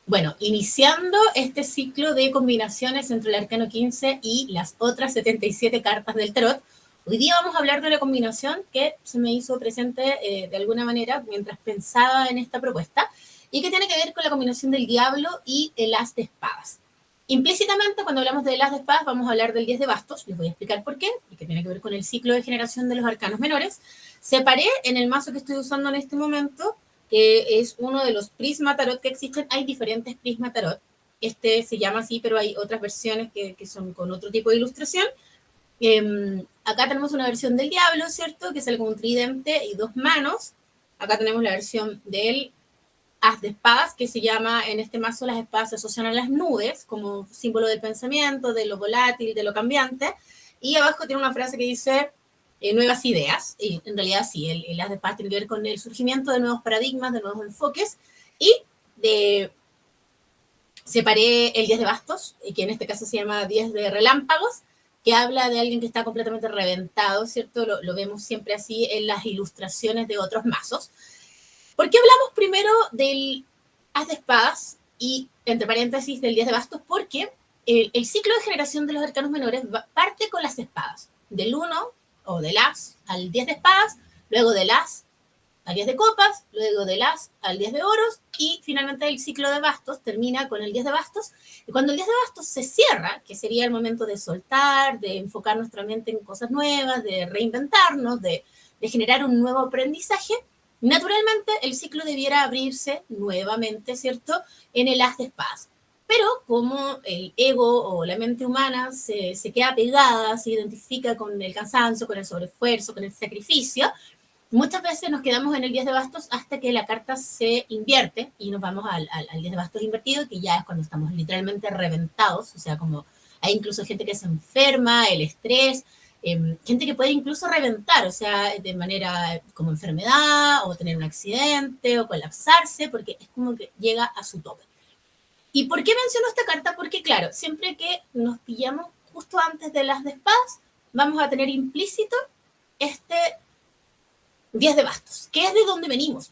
Bueno, iniciando este ciclo de combinaciones entre el arcano 15 y las otras 77 cartas del tarot, hoy día vamos a hablar de una combinación que se me hizo presente de alguna manera mientras pensaba en esta propuesta y que tiene que ver con la combinación del diablo y el as de espadas. Implícitamente, cuando hablamos del as de espadas, vamos a hablar del 10 de bastos. Les voy a explicar por qué, y que tiene que ver con el ciclo de generación de los arcanos menores. Separé en el mazo que estoy usando en este momento, que es uno de los Prisma Tarot que existen. Hay diferentes Prisma Tarot. Este se llama así, pero hay otras versiones que son con otro tipo de ilustración. Acá tenemos una versión del diablo, ¿cierto? Que sale con un tridente y dos manos. Acá tenemos la versión del as de espadas, que se llama, en este mazo las espadas se asocian a las nubes, como símbolo del pensamiento, de lo volátil, de lo cambiante. Y abajo tiene una frase que dice nuevas ideas, y en realidad sí, el as de espadas tiene que ver con el surgimiento de nuevos paradigmas, de nuevos enfoques, y separé el 10 de bastos, que en este caso se llama 10 de relámpagos, que habla de alguien que está completamente reventado, ¿cierto? Lo vemos siempre así en las ilustraciones de otros mazos. ¿Por qué hablamos primero del as de espadas y, entre paréntesis, del 10 de bastos? Porque el ciclo de generación de los arcanos menores parte con las espadas, del 1 o del as al 10 de espadas, luego del as al 10 de copas, luego del as al 10 de oros, y finalmente el ciclo de bastos termina con el 10 de bastos. Y cuando el 10 de bastos se cierra, que sería el momento de soltar, de enfocar nuestra mente en cosas nuevas, de reinventarnos, de generar un nuevo aprendizaje, naturalmente el ciclo debiera abrirse nuevamente, ¿cierto?, en el as de espadas. Pero como el ego o la mente humana se queda pegada, se identifica con el cansancio, con el sobreesfuerzo, con el sacrificio, muchas veces nos quedamos en el 10 de bastos hasta que la carta se invierte y nos vamos al 10 de bastos invertido, que ya es cuando estamos literalmente reventados. O sea, como hay incluso gente que se enferma, el estrés, gente que puede incluso reventar, o sea, de manera como enfermedad o tener un accidente o colapsarse, porque es como que llega a su tope. ¿Y por qué menciono esta carta? Porque claro, siempre que nos pillamos justo antes de las de espadas, vamos a tener implícito este 10 de bastos, que es de donde venimos.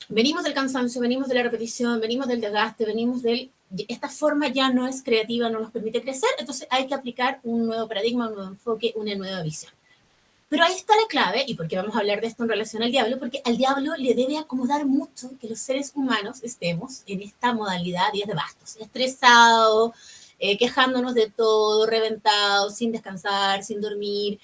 Venimos del cansancio, venimos de la repetición, venimos del desgaste, venimos del... Esta forma ya no es creativa, no nos permite crecer, entonces hay que aplicar un nuevo paradigma, un nuevo enfoque, una nueva visión. Pero ahí está la clave, y por qué vamos a hablar de esto en relación al diablo, porque al diablo le debe acomodar mucho que los seres humanos estemos en esta modalidad 10 de bastos, estresados, quejándonos de todo, reventados, sin descansar, sin dormir,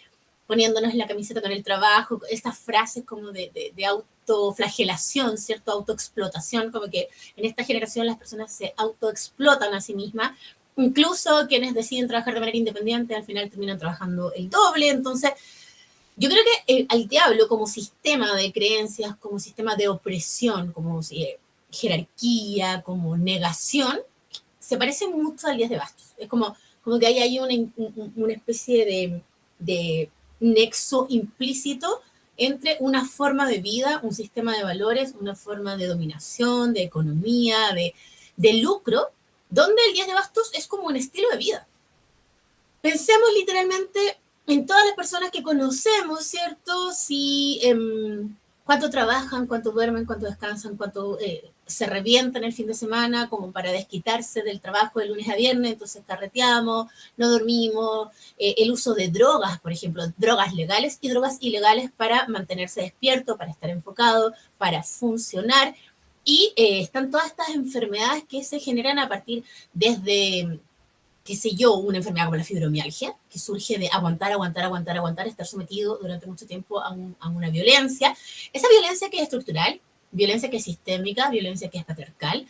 poniéndonos en la camiseta con el trabajo, estas frases como de autoflagelación, ¿cierto? Autoexplotación, como que en esta generación las personas se autoexplotan a sí mismas, incluso quienes deciden trabajar de manera independiente al final terminan trabajando el doble. Entonces yo creo que al diablo como sistema de creencias, como sistema de opresión, como jerarquía, como negación, se parece mucho al 10 de bastos. Es como que hay una especie de nexo implícito entre una forma de vida, un sistema de valores, una forma de dominación, de economía, de lucro, donde el 10 de bastos es como un estilo de vida. Pensemos literalmente en todas las personas que conocemos, ¿cierto? Si cuánto trabajan, cuánto duermen, cuánto descansan, cuánto se revientan el fin de semana como para desquitarse del trabajo de lunes a viernes, entonces carreteamos, no dormimos, el uso de drogas, por ejemplo, drogas legales y drogas ilegales para mantenerse despierto, para estar enfocado, para funcionar. Y están todas estas enfermedades que se generan a partir desde qué sé yo, una enfermedad como la fibromialgia, que surge de aguantar, aguantar, aguantar, aguantar, estar sometido durante mucho tiempo a una violencia. Esa violencia que es estructural, violencia que es sistémica, violencia que es patriarcal.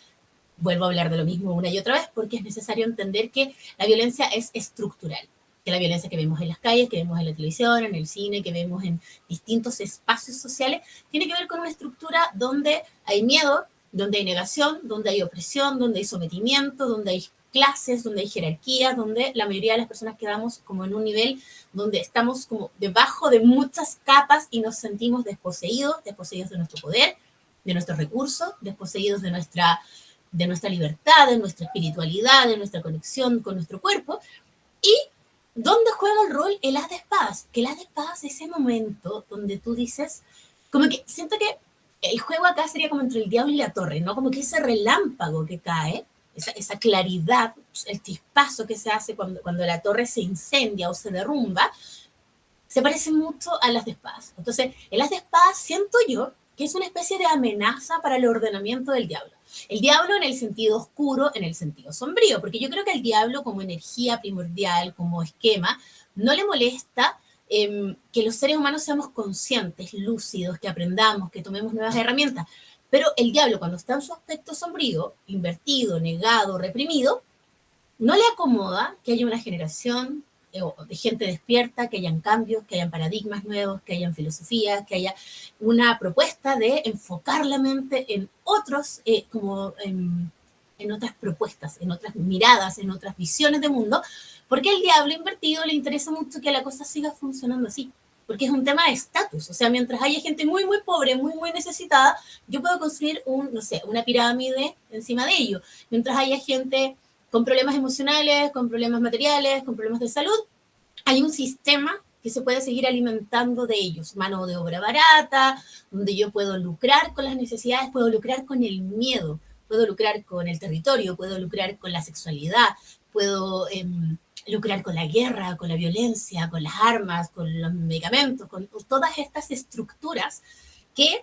Vuelvo a hablar de lo mismo una y otra vez porque es necesario entender que la violencia es estructural, que la violencia que vemos en las calles, que vemos en la televisión, en el cine, que vemos en distintos espacios sociales, tiene que ver con una estructura donde hay miedo, donde hay negación, donde hay opresión, donde hay sometimiento, donde hay clases, donde hay jerarquías, donde la mayoría de las personas quedamos como en un nivel donde estamos como debajo de muchas capas y nos sentimos desposeídos de nuestro poder, de nuestros recursos, desposeídos de nuestra libertad, de nuestra espiritualidad, de nuestra conexión con nuestro cuerpo. ¿Y dónde juega el rol el as de espadas? Que el as de espadas es ese momento donde tú dices, como que siento que el juego acá sería como entre el diablo y la torre, ¿no? Como que ese relámpago que cae esa claridad, el chispazo que se hace cuando la torre se incendia o se derrumba, se parece mucho a las de espadas. Entonces, el as de espadas siento yo que es una especie de amenaza para el ordenamiento del diablo. El diablo en el sentido oscuro, en el sentido sombrío, porque yo creo que al diablo como energía primordial, como esquema, no le molesta que los seres humanos seamos conscientes, lúcidos, que aprendamos, que tomemos nuevas herramientas. Pero el diablo, cuando está en su aspecto sombrío, invertido, negado, reprimido, no le acomoda que haya una generación de gente despierta, que hayan cambios, que hayan paradigmas nuevos, que hayan filosofías, que haya una propuesta de enfocar la mente en otros, en otras propuestas, en otras miradas, en otras visiones de mundo, porque al diablo invertido le interesa mucho que la cosa siga funcionando así, porque es un tema de estatus. O sea, mientras haya gente muy, muy pobre, muy, muy necesitada, yo puedo construir no sé, una pirámide encima de ello. Mientras haya gente con problemas emocionales, con problemas materiales, con problemas de salud, hay un sistema que se puede seguir alimentando de ellos. Mano de obra barata, donde yo puedo lucrar con las necesidades, puedo lucrar con el miedo, puedo lucrar con el territorio, puedo lucrar con la sexualidad, puedo lucrar con la guerra, con la violencia, con las armas, con los medicamentos, con todas estas estructuras que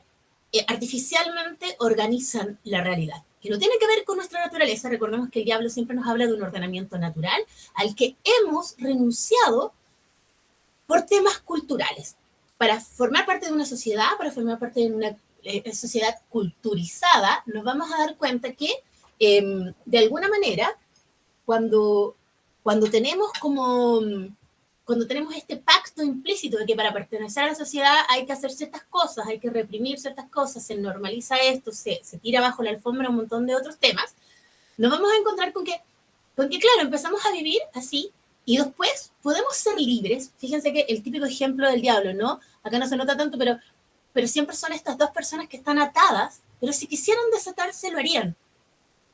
artificialmente organizan la realidad, que no tiene que ver con nuestra naturaleza. Recordemos que el diablo siempre nos habla de un ordenamiento natural al que hemos renunciado por temas culturales. Para formar parte de una sociedad, para formar parte de una sociedad culturizada, nos vamos a dar cuenta que, de alguna manera, cuando tenemos cuando tenemos este pacto implícito de que para pertenecer a la sociedad hay que hacer ciertas cosas, hay que reprimir ciertas cosas, se normaliza esto, se tira bajo la alfombra un montón de otros temas, nos vamos a encontrar con que, claro, empezamos a vivir así y después podemos ser libres. Fíjense que el típico ejemplo del diablo, ¿no? Acá no se nota tanto, pero siempre son estas dos personas que están atadas, pero si quisieran desatarse lo harían.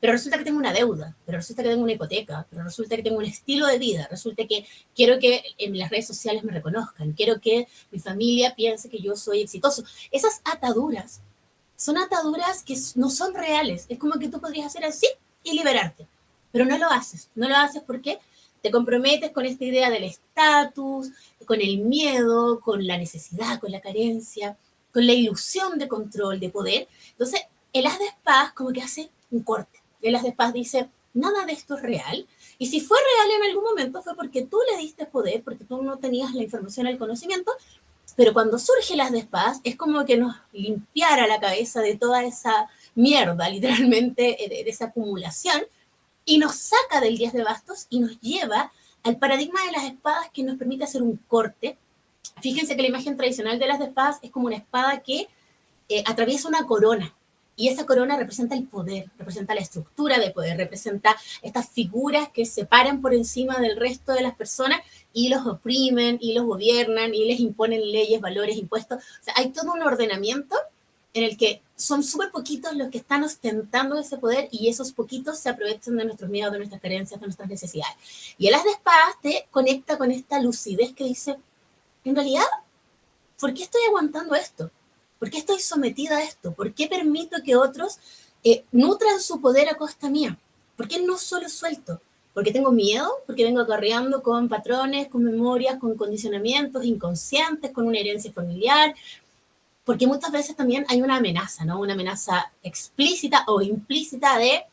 Pero resulta que tengo una deuda, pero resulta que tengo una hipoteca, pero resulta que tengo un estilo de vida, resulta que quiero que en las redes sociales me reconozcan, quiero que mi familia piense que yo soy exitoso. Esas ataduras son ataduras que no son reales. Es como que tú podrías hacer así y liberarte, pero no lo haces. No lo haces porque te comprometes con esta idea del estatus, con el miedo, con la necesidad, con la carencia, con la ilusión de control, de poder. Entonces, el as de espadas como que hace un corte. El as de espadas dice, nada de esto es real. Y si fue real en algún momento fue porque tú le diste poder, porque tú no tenías la información, el conocimiento, pero cuando surge las de espadas es como que nos limpiara la cabeza de toda esa mierda, literalmente, de esa acumulación, y nos saca del 10 de bastos y nos lleva al paradigma de las espadas que nos permite hacer un corte. Fíjense que la imagen tradicional de las de espadas es como una espada que atraviesa una corona. Y esa corona representa el poder, representa la estructura de poder, representa estas figuras que se paran por encima del resto de las personas y los oprimen y los gobiernan y les imponen leyes, valores, impuestos. O sea, hay todo un ordenamiento en el que son súper poquitos los que están ostentando ese poder y esos poquitos se aprovechan de nuestros miedos, de nuestras carencias, de nuestras necesidades. Y el as de espadas te conecta con esta lucidez que dice, en realidad, ¿por qué estoy aguantando esto? ¿Por qué estoy sometida a esto? ¿Por qué permito que otros nutran su poder a costa mía? ¿Por qué no solo suelto? ¿Porque tengo miedo? ¿Porque vengo acarreando con patrones, con memorias, con condicionamientos inconscientes, con una herencia familiar? Porque muchas veces también hay una amenaza, ¿no? Una amenaza explícita o implícita de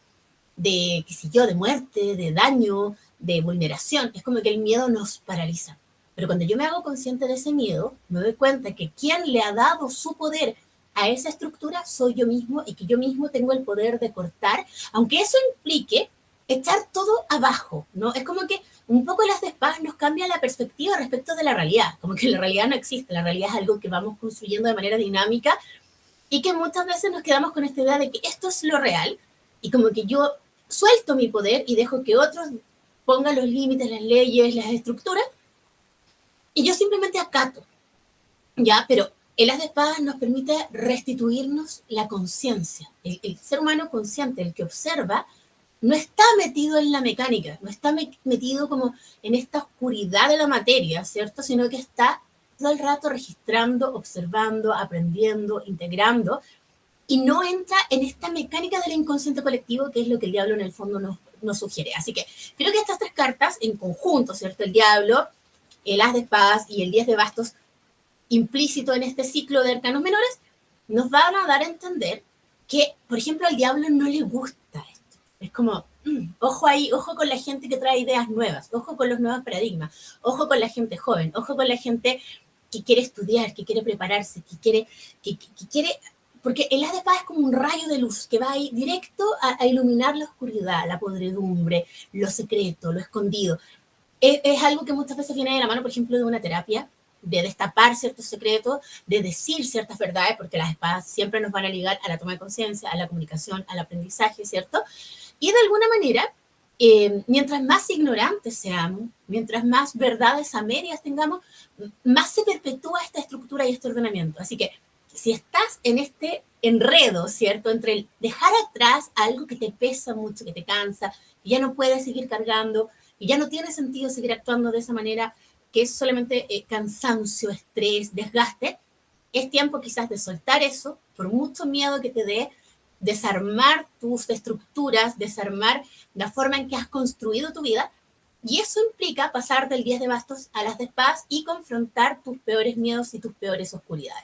qué sé yo, de muerte, de daño, de vulneración. Es como que el miedo nos paraliza. Pero cuando yo me hago consciente de ese miedo, me doy cuenta que quien le ha dado su poder a esa estructura soy yo mismo y que yo mismo tengo el poder de cortar, aunque eso implique echar todo abajo, ¿no? Es como que un poco las de espadas nos cambia la perspectiva respecto de la realidad, como que la realidad no existe, la realidad es algo que vamos construyendo de manera dinámica y que muchas veces nos quedamos con esta idea de que esto es lo real y como que yo suelto mi poder y dejo que otros pongan los límites, las leyes, las estructuras y yo simplemente acato, ¿ya? Pero el as de espadas nos permite restituirnos la conciencia. El ser humano consciente, el que observa, no está metido en la mecánica, no está metido como en esta oscuridad de la materia, ¿cierto? Sino que está todo el rato registrando, observando, aprendiendo, integrando. y no entra en esta mecánica del inconsciente colectivo, que es lo que el diablo en el fondo nos sugiere. Así que creo que estas tres cartas en conjunto, ¿cierto? El diablo, el as de espadas y el 10 de bastos, implícito en este ciclo de arcanos menores, nos van a dar a entender que, por ejemplo, al diablo no le gusta esto. Es como, ojo ahí, ojo con la gente que trae ideas nuevas, ojo con los nuevos paradigmas, ojo con la gente joven, ojo con la gente que quiere estudiar, que quiere prepararse, que quiere, porque el as de espada es como un rayo de luz que va ahí directo a iluminar la oscuridad, la podredumbre, lo secreto, lo escondido. Es algo que muchas veces viene de la mano, por ejemplo, de una terapia, de destapar ciertos secretos, de decir ciertas verdades, porque las espadas siempre nos van a ligar a la toma de conciencia, a la comunicación, al aprendizaje, ¿cierto? Y de alguna manera, mientras más ignorantes seamos, mientras más verdades a medias tengamos, más se perpetúa esta estructura y este ordenamiento. Así que si estás en este enredo, ¿cierto? Entre el dejar atrás algo que te pesa mucho, que te cansa, y ya no puedes seguir cargando, y ya no tiene sentido seguir actuando de esa manera, que es solamente cansancio, estrés, desgaste, es tiempo quizás de soltar eso, por mucho miedo que te dé, desarmar tus estructuras, desarmar la forma en que has construido tu vida, y eso implica pasar del 10 de bastos a las de espadas y confrontar tus peores miedos y tus peores oscuridades.